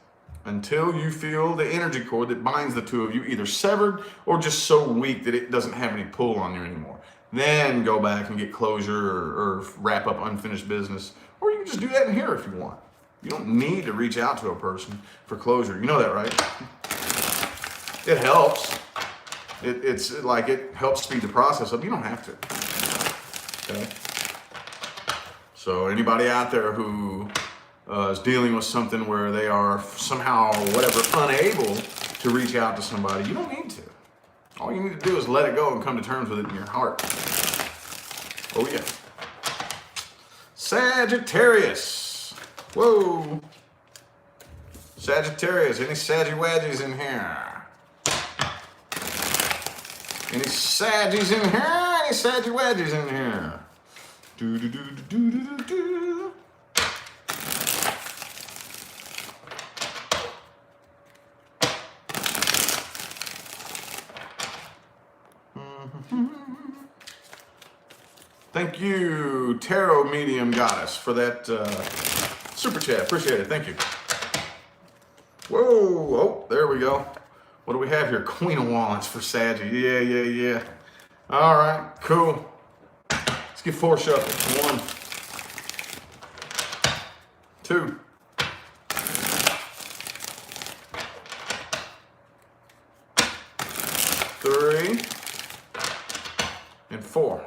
[SPEAKER 1] until you feel the energy cord that binds the two of you either severed or just so weak that it doesn't have any pull on you anymore. Then go back and get closure or wrap up unfinished business. Or you can just do that in here if you want. You don't need to reach out to a person for closure. You know that, right? It helps. It's like it helps speed the process up. You don't have to. Okay? So anybody out there who is dealing with something where they are somehow, whatever, unable to reach out to somebody, you don't need to. All you need to do is let it go and come to terms with it in your heart. Oh yeah. Sagittarius. Whoa. Sagittarius. Any Saggy Wadgies in here? Any Saggies in here? Any Saggy Wadgies in here? Do do do do do do do. Thank you, Tarot Medium Goddess, for that super chat. Appreciate it. Thank you. Whoa. Oh, there we go. What do we have here? Queen of Wands for Saggy. Yeah. All right. Cool. Let's get 4 shuffles. 1, 2. 3. And 4.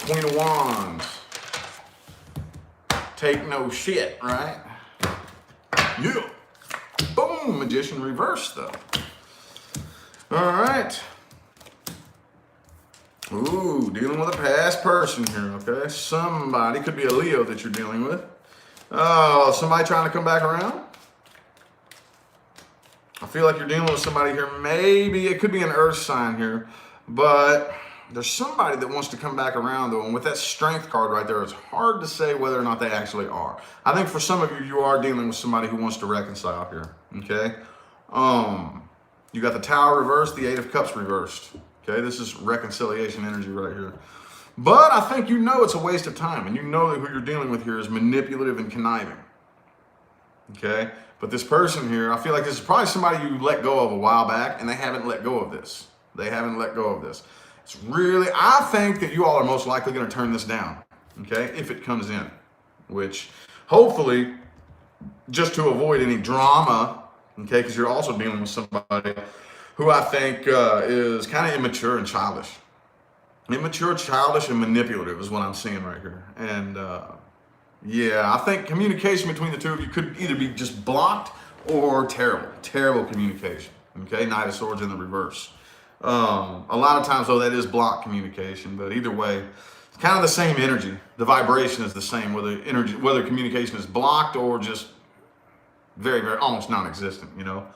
[SPEAKER 1] Queen of Wands. Take no shit, right? Yeah. Boom. Magician reverse, though. All right. Ooh, dealing with a past person here, okay? Somebody, could be a Leo that you're dealing with. Oh, somebody trying to come back around? I feel like you're dealing with somebody here. Maybe it could be an earth sign here, but there's somebody that wants to come back around, though, and with that strength card right there, it's hard to say whether or not they actually are. I think for some of you, you are dealing with somebody who wants to reconcile here, okay? You got the Tower reversed, the 8 of Cups reversed, okay? This is reconciliation energy right here. But I think you know it's a waste of time, and you know that who you're dealing with here is manipulative and conniving, okay? But this person here, I feel like this is probably somebody you let go of a while back, and they haven't let go of this. They haven't let go of this. It's really, I think that you all are most likely going to turn this down, okay, if it comes in, which hopefully, just to avoid any drama, okay, because you're also dealing with somebody who I think is kind of immature and childish. Immature, childish, and manipulative is what I'm seeing right here. And yeah, I think communication between the two of you could either be just blocked or terrible communication. Okay, Knight of Swords in the reverse. A lot of times, though, that is blocked communication. But either way, it's kind of the same energy. The vibration is the same, whether communication is blocked or just very, very almost non-existent. You know.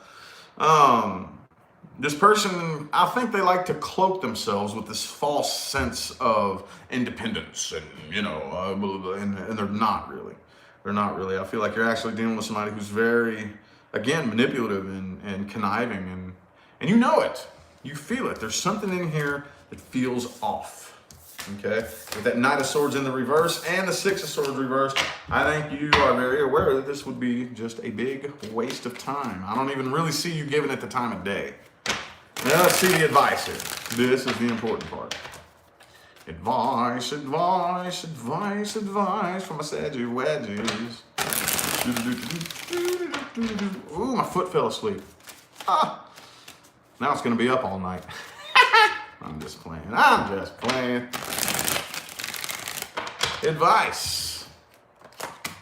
[SPEAKER 1] This person, I think they like to cloak themselves with this false sense of independence, and you know, and they're not really. They're not really. I feel like you're actually dealing with somebody who's very, again, manipulative and conniving, and you know it. You feel it. There's something in here that feels off. Okay, with that Knight of Swords in the reverse and the Six of Swords reversed, I think you are very aware that this would be just a big waste of time. I don't even really see you giving it the time of day. Now let's see the advice here. This is the important part. Advice, advice, advice, advice from my Sagittarius. Ooh, my foot fell asleep. Ah, now it's going to be up all night. I'm just playing. Advice.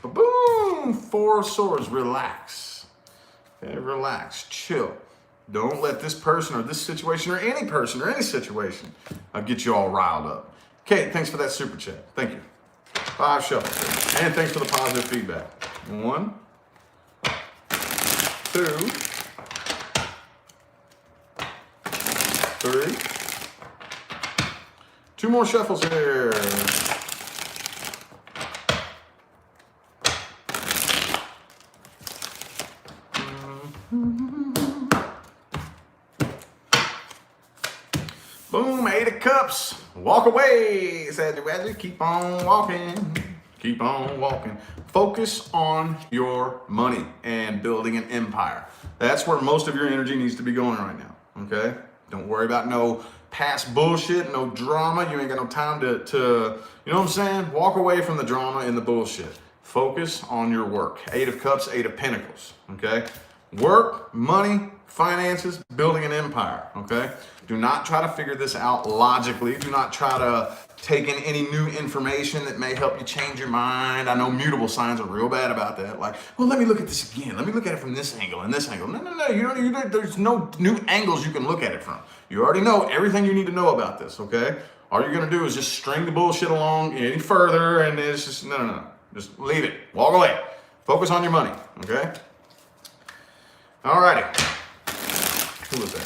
[SPEAKER 1] Boom! Four of Swords. Relax. Okay, relax. Chill. Don't let this person or this situation or any person or any situation get you all riled up. Kate, thanks for that super chat. Thank you. 5 shuffles. And thanks for the positive feedback. 1, 2, 3. 2 more shuffles here. Boom, 8 of Cups. Walk away, Sagittarius. Keep on walking. Keep on walking. Focus on your money and building an empire. That's where most of your energy needs to be going right now, okay? Don't worry about no past bullshit, no drama. You ain't got no time to you know what I'm saying? Walk away from the drama and the bullshit. Focus on your work. 8 of Cups, 8 of Pentacles, okay? Work, money, finances, building an empire, okay? Do not try to figure this out logically. Do not try to take in any new information that may help you change your mind. I know mutable signs are real bad about that. Like, well, let me look at this again. Let me look at it from this angle and this angle. No. You don't, there's no new angles you can look at it from. You already know everything you need to know about this, okay? All you're going to do is just string the bullshit along any further, and it's just, no. Just leave it. Walk away. Focus on your money, okay? All righty. Who was that?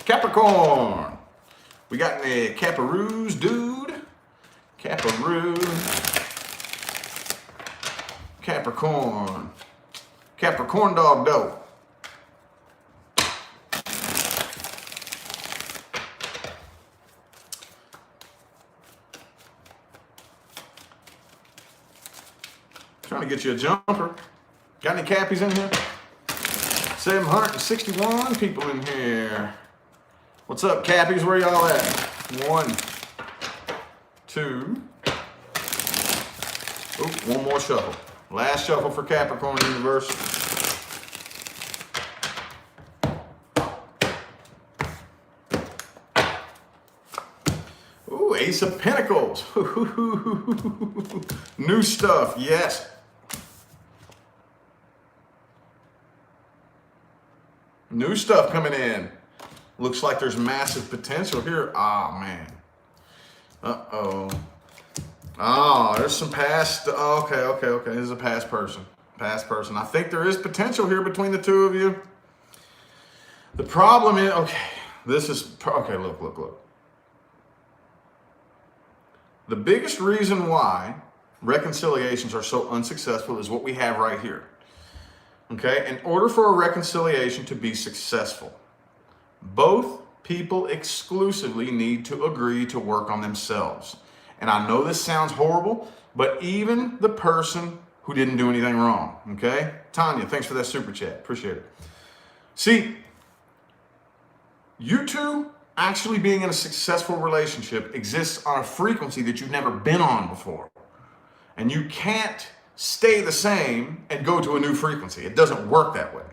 [SPEAKER 1] Capricorn. We got the Caparoos, dude. Capricorn. Capricorn dog dough. Trying to get you a jumper. Got any Cappies in here? 761 people in here. What's up, Cappies? Where y'all at? 1, 2. Oh, one more shuffle. Last shuffle for Capricorn universe. Ooh, Ace of Pentacles. New stuff, yes. New stuff coming in. Looks like there's massive potential here. Oh, man. Uh-oh. Oh, there's some past. Okay. This is a past person. I think there is potential here between the two of you. The problem is, look. The biggest reason why reconciliations are so unsuccessful is what we have right here. Okay, in order for a reconciliation to be successful, both people exclusively need to agree to work on themselves. And I know this sounds horrible, but even the person who didn't do anything wrong, okay? Tanya, thanks for that super chat. Appreciate it. See, you two actually being in a successful relationship exists on a frequency that you've never been on before. And you can't stay the same and go to a new frequency. It doesn't work that way.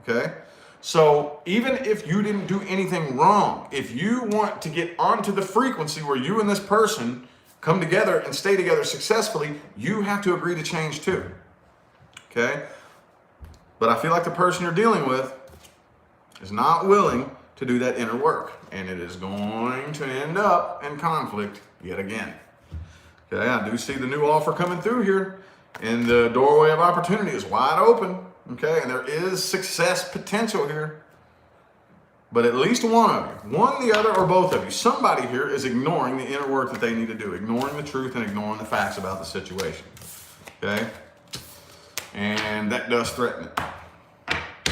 [SPEAKER 1] Okay? So even if you didn't do anything wrong, if you want to get onto the frequency where you and this person come together and stay together successfully, you have to agree to change too. Okay? But I feel like the person you're dealing with is not willing to do that inner work, and it is going to end up in conflict yet again. Okay, I do see the new offer coming through here, and the doorway of opportunity is wide open. Okay, and there is success potential here. But at least one of you, one, the other, or both of you, somebody here is ignoring the inner work that they need to do, ignoring the truth and ignoring the facts about the situation. Okay? And that does threaten it.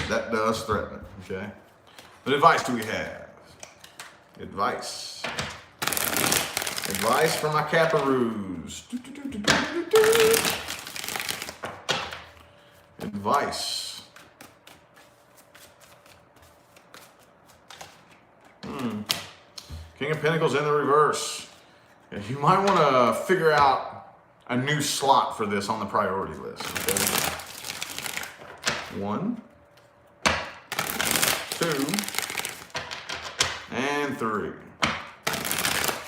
[SPEAKER 1] That does threaten it. Okay? What advice do we have? Advice. Advice from my Caparoos. Advice. King of Pentacles in the reverse. You might want to figure out a new slot for this on the priority list. Okay? 1, 2, and 3.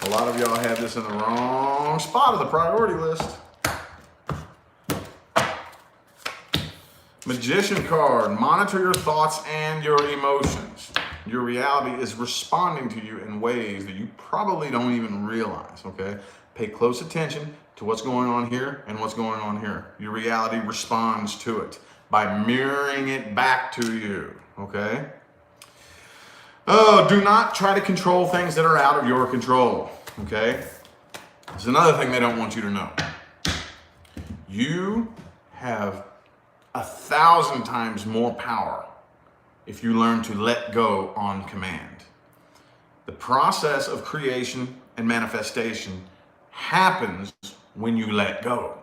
[SPEAKER 1] A lot of y'all have this in the wrong spot of the priority list. Magician card. Monitor your thoughts and your emotions. Your reality is responding to you in ways that you probably don't even realize, okay? Pay close attention to what's going on here and what's going on here. Your reality responds to it by mirroring it back to you, okay? Oh, do not try to control things that are out of your control, okay? There's another thing they don't want you to know. You have 1,000 times more power if you learn to let go on command. The process of creation and manifestation happens when you let go.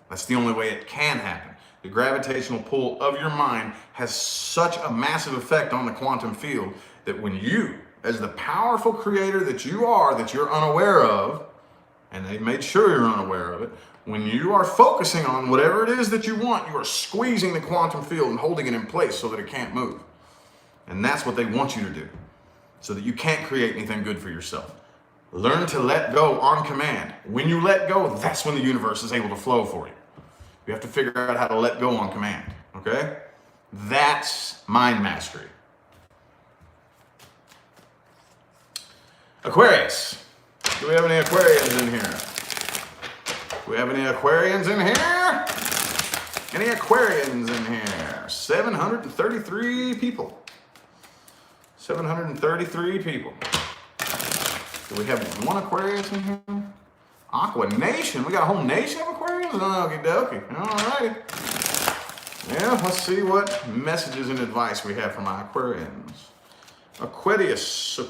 [SPEAKER 1] That's the only way it can happen. The gravitational pull of your mind has such a massive effect on the quantum field that when you, as the powerful creator that you are, that you're unaware of, and they've made sure you're unaware of it, when you are focusing on whatever it is that you want, you are squeezing the quantum field and holding it in place so that it can't move. And that's what they want you to do, so that you can't create anything good for yourself. Learn to let go on command. When you let go, that's when the universe is able to flow for you. You have to figure out how to let go on command, okay? That's mind mastery. Aquarius. Do we have any Aquarians in here? Do we have any Aquarians in here? Any Aquarians in here? 733 people. 733 people. Do we have one Aquarius in here? Aqua Nation. We got a whole nation of Aquarians? Okie dokie. Alrighty. Yeah, let's see what messages and advice we have from our Aquarians. Aquarius. Do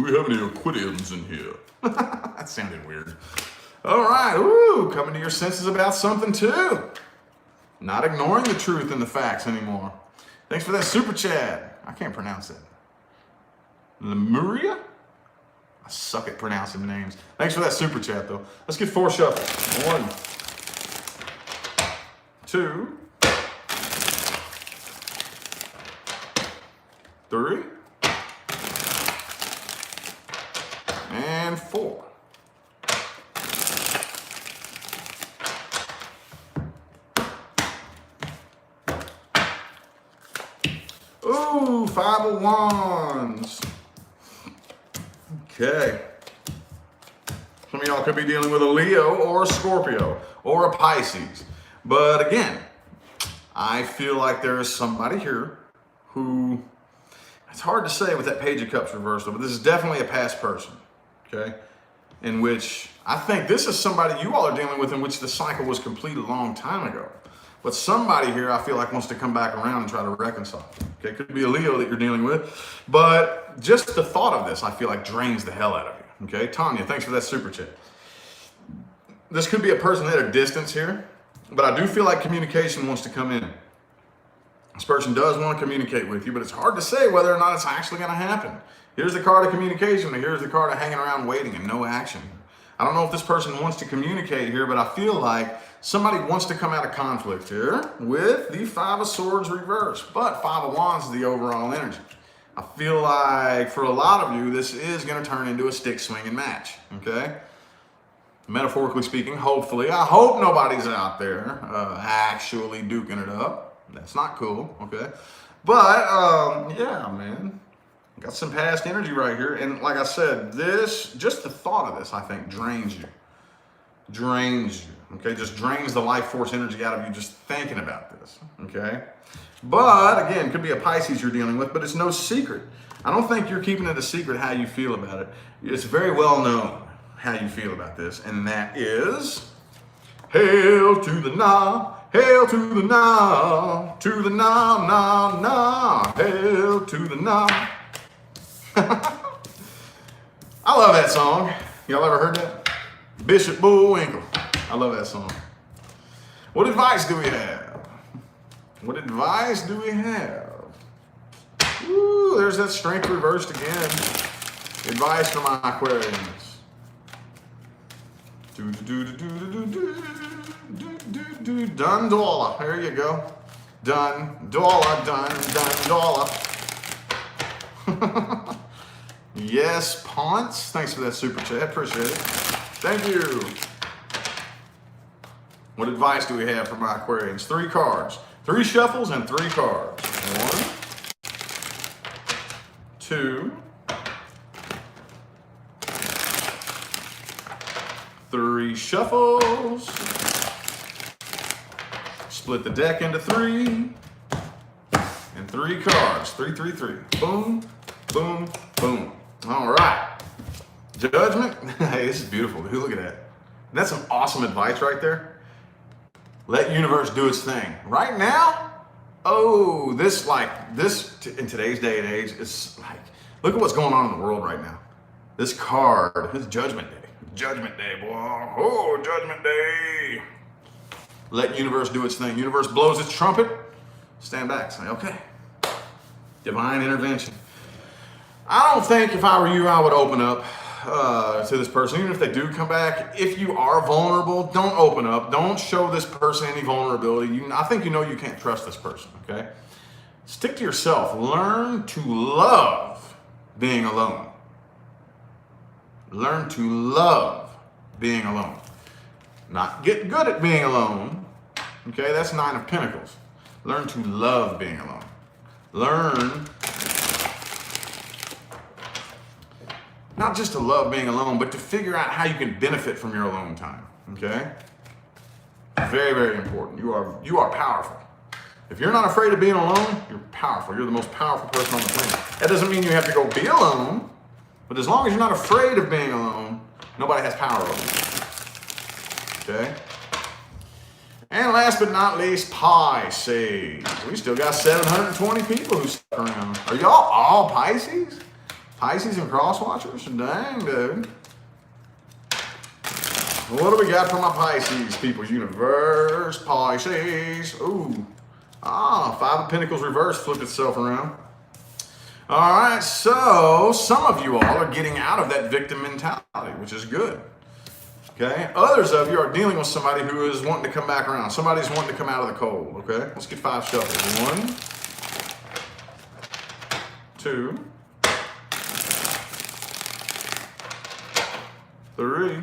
[SPEAKER 1] we have any Aquarians in here? That sounded weird. All right. Ooh, coming to your senses about something too. Not ignoring the truth and the facts anymore. Thanks for that super chat. I can't pronounce it. Lemuria? I suck at pronouncing names. Thanks for that super chat, though. Let's get 4 shuffles. 1, 2, 3, and 4. Ooh, 5 of Wands. Okay. Some of y'all could be dealing with a Leo or a Scorpio or a Pisces. But again, I feel like there is somebody here who, it's hard to say with that Page of Cups reversed, but this is definitely a past person, okay? In which I think this is somebody you all are dealing with in which the cycle was completed a long time ago. But somebody here I feel like wants to come back around and try to reconcile. Okay, it could be a Leo that you're dealing with, but just the thought of this I feel like drains the hell out of you. Okay, Tanya, thanks for that super chat. This could be a person at a distance here, But I do feel like communication wants to come in. This person does want to communicate with you, but it's hard to say whether or not it's actually going to happen. Here's the card of communication, and here's the card of hanging around waiting and no action. I don't know if this person wants to communicate here, but I feel like somebody wants to come out of conflict here with the Five of Swords reversed, but Five of Wands is the overall energy. I feel like for a lot of you, this is going to turn into a stick swinging match, okay? Metaphorically speaking, hopefully. I hope nobody's out there actually duking it up. That's not cool, okay? But, yeah, man. Got some past energy right here. And like I said, this, just the thought of this, I think, drains you. Drains you, okay? Just drains the life force energy out of you just thinking about this, okay? But, again, could be a Pisces you're dealing with, but it's no secret. I don't think you're keeping it a secret how you feel about it. It's very well known how you feel about this, and that is, hail to the nah, hail to the nah, to the nah, nah, nah, hail to the nah. I love that song. Y'all ever heard that? Bishop Bullwinkle. I love that song. What advice do we have? What advice do we have? Ooh, there's that strength reversed again. Advice for my Aquarians. Done dollar. There you go. Done dollar. Done dollar. Yes, Ponce. Thanks for that super chat. Appreciate it. Thank you. What advice do we have for my Aquarians? 3 cards. 3 shuffles and 3 cards. 1, 2, 3 shuffles. Split the deck into 3. And 3 cards. 3, 3, 3. Boom, boom, boom. All right. Judgment. Hey, this is beautiful, dude. Look at that. That's some awesome advice right there. Let universe do its thing. Right now, oh, this in today's day and age, it's like, look at what's going on in the world right now. This card, this Judgment Day. Judgment Day, boy. Oh, Judgment Day. Let universe do its thing. Universe blows its trumpet. Stand back. Say, okay. Divine intervention. I don't think if I were you, I would open up to this person, even if they do come back. If you are vulnerable, don't open up. Don't show this person any vulnerability. I think you know you can't trust this person, okay? Stick to yourself. Learn to love being alone. Learn to love being alone. Not get good at being alone, okay? That's 9 of Pentacles. Learn to love being alone. Learn not just to love being alone, but to figure out how you can benefit from your alone time, okay? Very, very important. You are powerful. If you're not afraid of being alone, you're powerful. You're the most powerful person on the planet. That doesn't mean you have to go be alone, but as long as you're not afraid of being alone, nobody has power over you, okay? And last but not least, Pisces. We still got 720 people who stuck around. Are y'all all Pisces? Pisces and cross watchers? Dang, dude. What do we got for my Pisces people? Universe, Pisces. Ooh. 5 of Pentacles reversed, flipped itself around. All right, so some of you all are getting out of that victim mentality, which is good. Okay? Others of you are dealing with somebody who is wanting to come back around. Somebody's wanting to come out of the cold, okay? Let's get 5 shuffles. 1, 2, 3.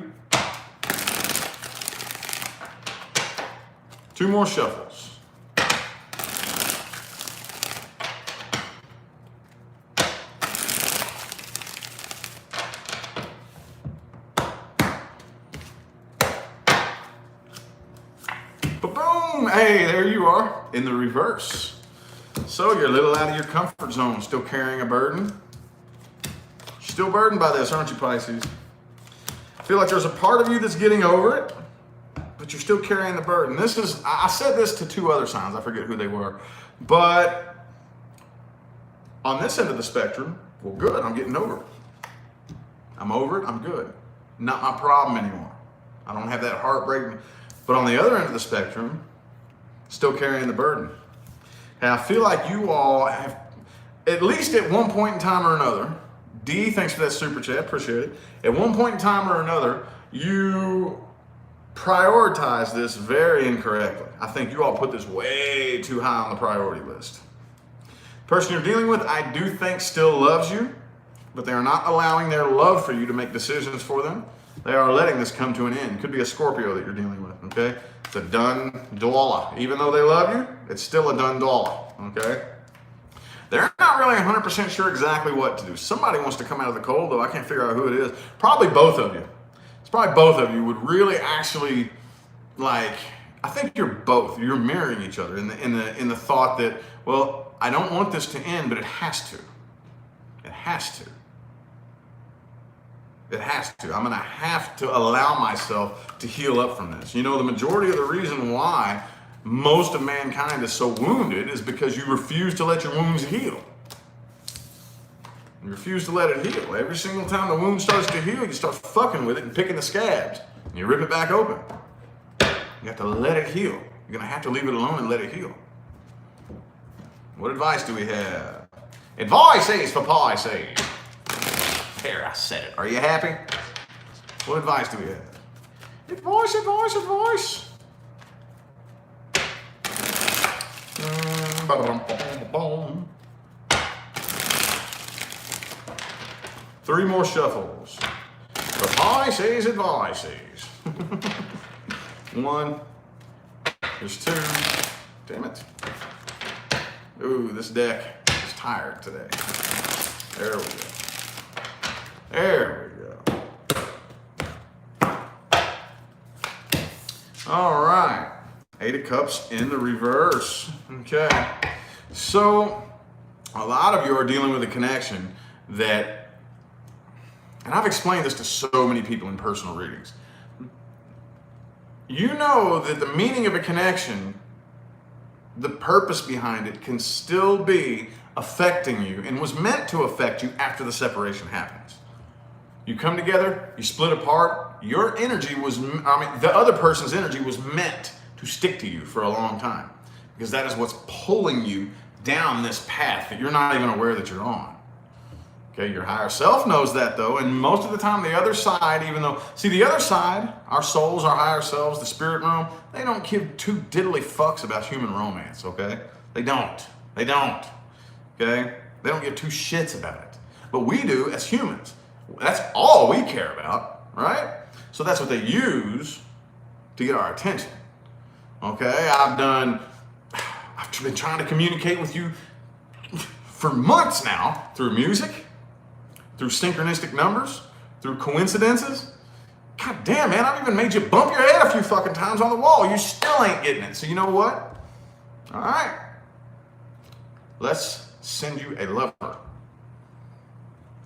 [SPEAKER 1] 2 more shuffles. Ba-boom! Hey, there you are in the reverse. So you're a little out of your comfort zone, still carrying a burden. Still burdened by this, aren't you, Pisces? I feel like there's a part of you that's getting over it, but you're still carrying the burden. I said this to 2 other signs, I forget who they were, but on this end of the spectrum, well, good, I'm getting over it. I'm over it, I'm good. Not my problem anymore. I don't have that heartbreak. But on the other end of the spectrum, still carrying the burden. And I feel like you all have, at least at one point in time or another, D, thanks for that super chat, appreciate it. At one point in time or another, you prioritize this very incorrectly. I think you all put this way too high on the priority list. The person you're dealing with, I do think still loves you, but they are not allowing their love for you to make decisions for them. They are letting this come to an end. Could be a Scorpio that you're dealing with, okay? It's a done dollar. Even though they love you, it's still a done dollar, okay? They're not really 100% sure exactly what to do. Somebody wants to come out of the cold, though I can't figure out who it is. Probably both of you. It's probably both of you would really actually, like, I think you're both. You're mirroring each other in the thought that, well, I don't want this to end, but it has to. It has to. It has to. I'm going to have to allow myself to heal up from this. You know, the majority of the reason why most of mankind is so wounded is because you refuse to let your wounds heal. You refuse to let it heal. Every single time the wound starts to heal, you start fucking with it and picking the scabs. And you rip it back open. You have to let it heal. You're going to have to leave it alone and let it heal. What advice do we have? Advice is for Pisces. There, I said it. Are you happy? What advice do we have? Advice, advice, advice. Three more shuffles. For Pisces, advices. One. There's two. Damn it. Ooh, this deck is tired today. There we go. There we go. All right. Eight of Cups in the reverse. Okay. So, a lot of you are dealing with a connection that, and I've explained this to so many people in personal readings. You know that the meaning of a connection, the purpose behind it, can still be affecting you and was meant to affect you after the separation happens. You come together, you split apart, your energy was, the other person's energy was meant to stick to you for a long time, because that is what's pulling you down this path that you're not even aware that you're on. Okay, your higher self knows that though, and most of the time the other side, even though, see the other side, our souls, our higher selves, the spirit realm, they don't give two diddly fucks about human romance, okay? They don't, okay? They don't give two shits about it. But we do as humans. That's all we care about, right? So that's what they use to get our attention. Okay, I've been trying to communicate with you for months now through music, through synchronistic numbers, through coincidences. God damn, man, I've even made you bump your head a few fucking times on the wall. You still ain't getting it. So you know what? All right. Let's send you a lover.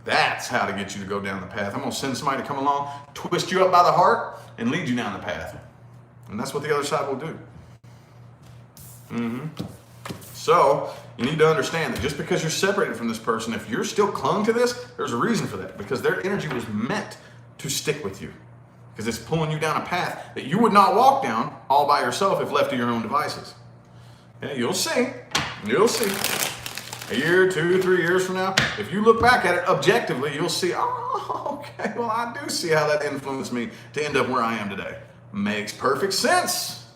[SPEAKER 1] That's how to get you to go down the path. I'm going to send somebody to come along, twist you up by the heart, and lead you down the path. And that's what the other side will do. So, you need to understand that just because you're separated from this person, if you're still clung to this, there's a reason for that. Because their energy was meant to stick with you. Because it's pulling you down a path that you would not walk down all by yourself if left to your own devices. Okay, you'll see. You'll see. A year, 2, 3 years from now, if you look back at it objectively, you'll see, oh, okay, well, I do see how that influenced me to end up where I am today. Makes perfect sense.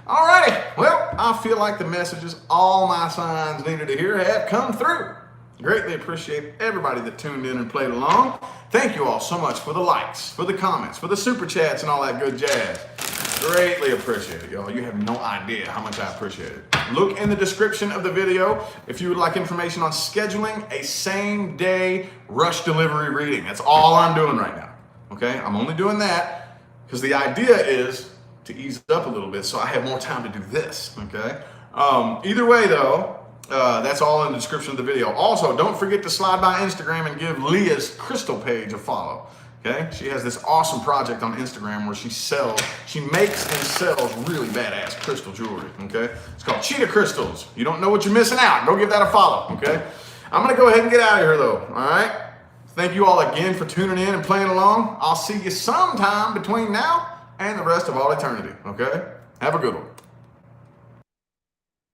[SPEAKER 1] Alrighty, well, I feel like the messages all my signs needed to hear have come through. Greatly appreciate everybody that tuned in and played along. Thank you all so much for the likes, for the comments, for the super chats and all that good jazz. Greatly appreciate it, y'all. You have no idea how much I appreciate it. Look in the description of the video if you would like information on scheduling a same-day rush delivery reading. That's all I'm doing right now, okay? I'm only doing that because the idea is to ease up a little bit so I have more time to do this, okay? Either way, though, that's all in the description of the video. Also, don't forget to slide by Instagram and give Leah's crystal page a follow. Okay, she has this awesome project on Instagram where she makes and sells really badass crystal jewelry. Okay, it's called Cheetah Crystals. You don't know what you're missing out. Go give that a follow. Okay, I'm gonna go ahead and get out of here though. All right, Thank you all again for tuning in and playing along. I'll see you sometime between now and the rest of all eternity, okay? Have a good one.